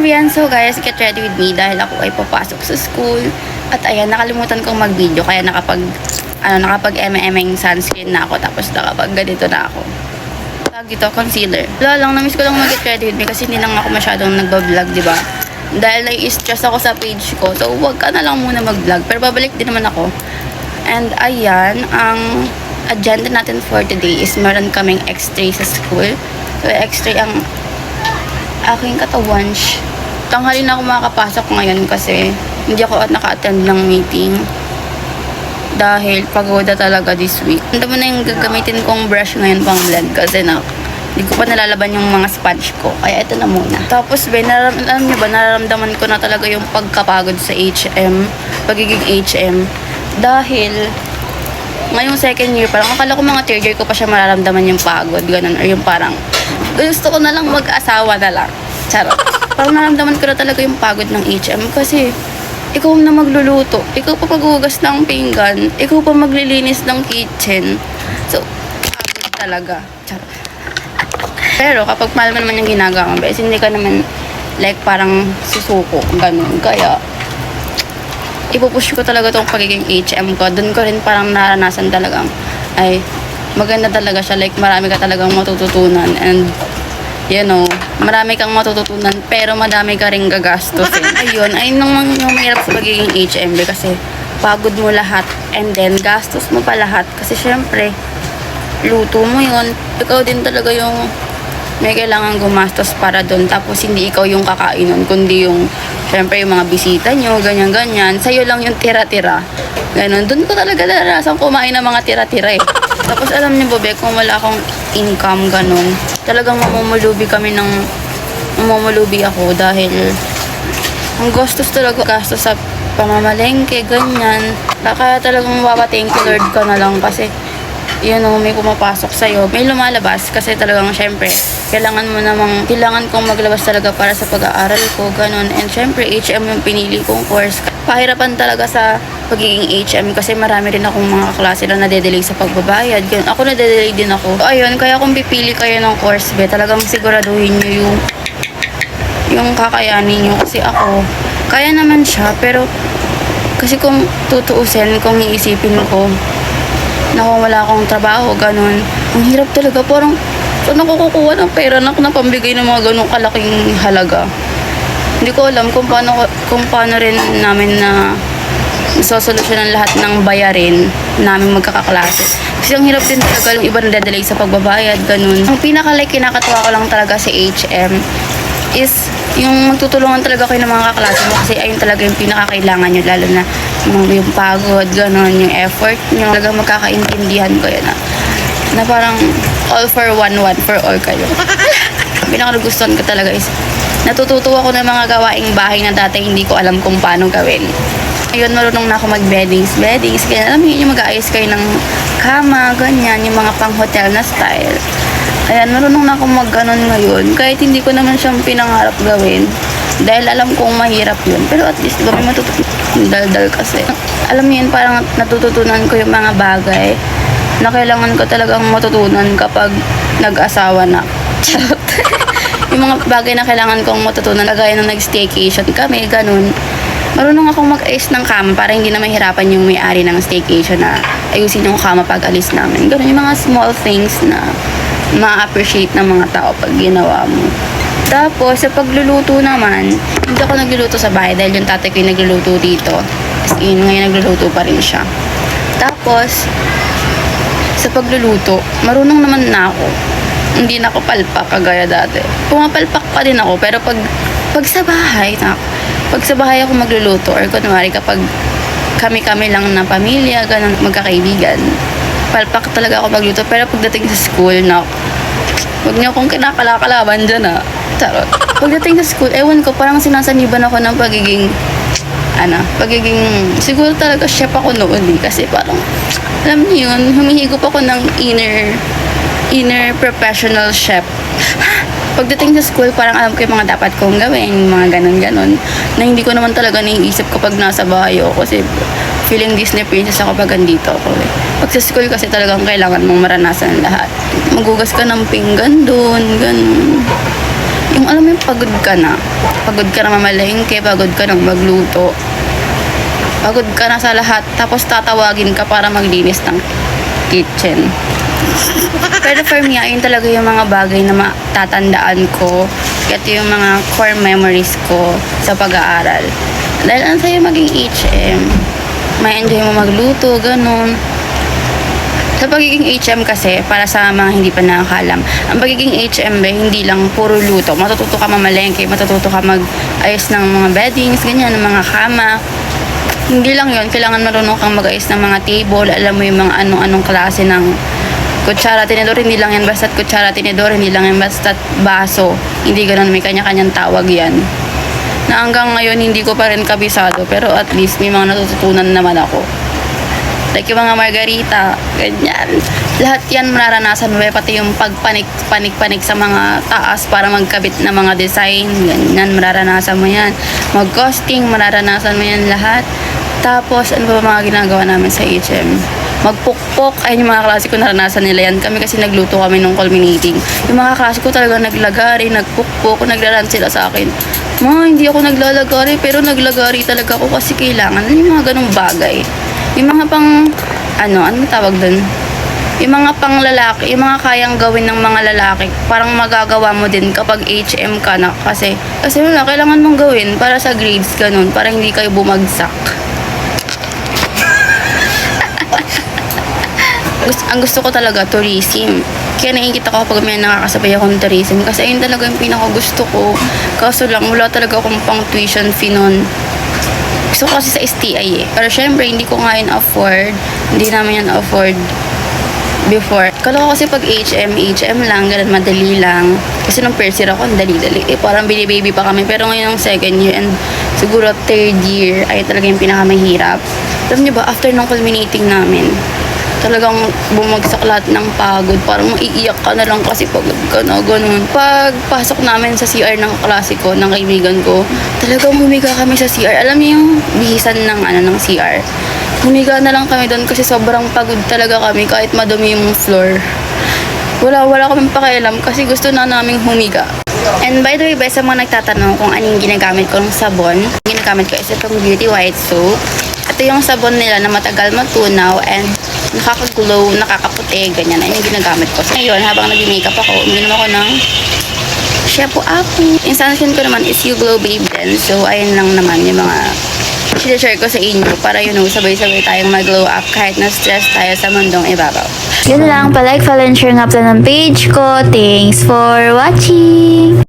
Ayan, so guys, get ready with me dahil ako ay papasok sa school. At ayan, nakalimutan kong mag-video kaya nakapag MM sunscreen na ako tapos nakapag ganito na ako. Tawag dito, concealer. Wala lang, namiss ko lang mag-get ready with me kasi hindi lang ako masyadong nagbablog, di ba? Dahil nai-stress ako sa page ko. So, wag ka na lang muna mag-vlog. Pero babalik din naman ako. And ayan, ang agenda natin for today is meron kaming x-ray sa school. So, x-ray ang aking katawan. Tanghali na ako makakapasok ngayon kasi hindi ako naka-attend ng meeting. Dahil pagoda talaga this week. Ito mo na yung gagamitin kong brush ngayon pang blend kasi hindi ko pa nalalaban yung mga sponge ko. Kaya ito na muna. Tapos, alam niyo ba, nararamdaman ko na talaga yung pagkapagod sa HM. Pagiging HM. Dahil, ngayong second year, parang akala ko mga third year ko pa siya mararamdaman yung pagod. Ganun. Or yung parang, gusto ko na lang mag-asawa na lang. Charot. Parang naramdaman ko na talaga yung pagod ng HM kasi ikaw na magluluto, ikaw pa paghugas ng pinggan, ikaw pa maglilinis ng kitchen. So, pagod talaga. Charot. Pero kapag mahal mo naman yung ginagawa mo, hindi ka naman like parang susuko, ganun. Kaya, ipupush ko talaga tong pagiging HM ko. Doon ko rin parang naranasan talagang, ay, maganda talaga siya. Like, marami ka talagang matututunan. And, you know, marami kang matututunan, pero madami ka rin gagastusin. Ayun, ay nung mahirap sa pagiging HMB kasi pagod mo lahat. And then, gastos mo pa lahat. Kasi syempre, luto mo yun. Ikaw din talaga yung may kailangan gumastos para doon. Tapos, hindi ikaw yung kakain nun, kundi yung, syempre, yung mga bisita nyo, ganyan-ganyan. Sa'yo lang yung tira-tira. Ganon. Doon ko talaga naranasan kumain ng mga tira-tira eh. Tapos, alam niyo, Bobe, kung wala akong income, ganon, talagang mamumulubi ako dahil ang gastos talaga. Gastos sa pamamalengke, ganyan. Kaya talagang thank you Lord ka na lang kasi may pumapasok sa'yo, may lumalabas kasi talagang syempre, kailangan kong maglabas talaga para sa pag-aaral ko, ganun. And syempre, HM yung pinili kong course. Pahirapan talaga sa pagiging HM kasi marami rin akong mga klase na nade-delay sa pagbabayad. Ganun. Ako nade-delay din ako. So, ayun, kaya kung pipili kayo ng course, talagang siguraduhin nyo yung kakayanin nyo. Kasi ako, kaya naman siya, pero kasi kung tutuusin, kung iisipin ko, na kung wala akong trabaho, ganun. Ang hirap talaga. Parang, saan ako kukuha ng pera na pambigay ng mga ganun kalaking halaga? Hindi ko alam kung paano rin namin na isosolusyonan lahat ng bayarin namin magkakaklase. Kasi ang hirap din talaga yung iba na-delay sa pagbabayad, ganun. Ang kinakatuwa ko lang talaga sa HM is yung magtutulungan talaga kayo ng mga kaklase mo kasi ayun talaga yung pinakakailangan nyo, lalo na yung pagod, gano'n, yung effort nyo. Talagang magkakaintindihan ko yun na parang all for one for all kayo. Pinakagustuhan ko talaga is natututo ako ng mga gawaing bahay na dati hindi ko alam kung paano gawin. Ayun, marunong na ako mag-beddings, ganyan. Alam mo yun, yung mag-aayos kayo ng kama, ganyan, yung mga pang-hotel na style. Ayan, marunong na akong mag-ganon ngayon. Kahit hindi ko naman siyang pinangarap gawin. Dahil alam kong mahirap yun. Pero at least, diba, may matututunan. Dal-dal kasi. Alam niyo yun, parang natututunan ko yung mga bagay na kailangan ko talagang matutunan kapag nag-asawa na. Yung mga bagay na kailangan kong matutunan, kagaya nung nag-staycation kami, ganun. Marunong akong mag-ayos ng kama para hindi na mahirapan yung may-ari ng staycation na ayusin yung kama pag alis namin. Ganun, yung mga small things na ma-appreciate ng mga tao pag ginawa mo. Tapos, sa pagluluto naman, hindi ako nagluluto sa bahay dahil yung tatay ko yung nagluluto dito. As in, ngayon nagluluto pa rin siya. Tapos, sa pagluluto, marunong naman na ako. Hindi na ako palpak kagaya dati. Pumapalpak pa din ako, pero pag sa bahay ako magluluto, or kunwari kapag kami-kami lang na pamilya, ganun, magkakaibigan, palpak talaga ako magluto. Pero pagdating sa school, huwag niyo akong kinakalakalaban dyan Charot. Pagdating sa school, ewan ko, parang sinasaniban ako ng pagiging, siguro talaga chef ako noon kasi parang, alam niyo yun, humihigop ako ng inner professional chef. Pagdating sa school, parang alam ko yung mga dapat kong gawin, mga ganun-ganun, na hindi ko naman talaga naiisip kapag nasa bahay ako kasi feeling Disney princess ako pag andito ako Pag sa school kasi talagang kailangan mong maranasan lahat. Magugas ka ng pinggan doon, ganun. Yung alam mo yung pagod ka na mamalengke, pagod ka nang magluto, pagod ka na sa lahat, tapos tatawagin ka para maglinis ng kitchen. Pero for me, ayun talaga yung mga bagay na matatandaan ko. Ito yung mga core memories ko sa pag-aaral. Dahil ang sayo maging HM, may enjoy mo magluto, ganun. Sa pagiging HM kasi, para sa mga hindi pa nakakalam, ang pagiging HM ba, hindi lang puro luto. Matututo ka mamalengke, matututo ka mag-ayos ng mga beddings, ganyan, ng mga kama. Hindi lang yon, kailangan marunong kang mag-ayos ng mga table, alam mo yung mga anong klase ng kutsara, tinidor, hindi lang yan basta't kutsara, tinidor, hindi lang yan basta't baso. Hindi ganun, may kanya-kanyang tawag yan. Na hanggang ngayon, hindi ko pa rin kabisado, pero at least may mga natututunan naman ako. Like yung mga margarita, ganyan. Lahat yan mararanasan mo, pati yung pagpanik-panik sa mga taas para magkabit na mga design, ganyan, mararanasan mo yan. Mag-costing, mararanasan mo yan lahat. Tapos, ano ba mga ginagawa namin sa HM? Magpukpok, ayun yung mga klase ko, naranasan nila yan. Kami kasi nagluto kami nung culminating. Yung mga klase ko talaga naglagari, nagpukpok, naglaran sila sa akin. Hindi ako naglalagari, pero naglagari talaga ako kasi kailangan. Yung mga ganong bagay. Yung mga pang, ano tawag dun? Yung mga pang lalaki, yung mga kayang gawin ng mga lalaki, parang magagawa mo din kapag HM ka na. Kasi wala, kailangan mong gawin para sa grades, ganun, para hindi kayo bumagsak. Ang gusto ko talaga, tourism. Kaya nakikita ko kapag may nakakasabay akong tourism. Kasi ayun talaga yung pinakagusto ko. Kaso lang, wala talaga akong pang tuition fee nun. Gusto ko kasi sa STI eh. Pero syempre, hindi ko nga yun afford. Hindi namin yan afford before. Kala ko kasi pag HM lang, ganun, madali lang. Kasi nung first year ako, ang dali-dali. Parang bini-baby pa kami. Pero ngayon ang second year and siguro third year, ay talaga yung pinakamahirap. Alam niyo ba, after nung culminating namin, talagang bumagsak lahat ng pagod. Parang maiiyak ka na lang kasi pagod ka na, ganun. Pagpasok namin sa CR ng klase ko, ng kaibigan ko, talagang humiga kami sa CR. Alam niyo yung bihisan ng CR? Humiga na lang kami doon kasi sobrang pagod talaga kami kahit madumi yung floor. Wala kaming pakialam kasi gusto na naming humiga. And by the way, sa mga nagtatanong kung anong ginagamit ko ng sabon, ginagamit ko is itong Beauty White Soap. Ito yung sabon nila na matagal matunaw and nakaka-glow, nakakaputi, ganyan. Ayun yung ginagamit ko. So, ngayon, habang nag-makeup ako, uminom ako ng shampoo ako. Yung sunscreen ko naman is You Glow Babe din. So, ayun lang naman yung mga share ko sa inyo para sabay-sabay tayong mag-glow up kahit na-stress tayo sa mundong ibabaw. Yun lang, palike, follow, and share nga pala ng page ko. Thanks for watching!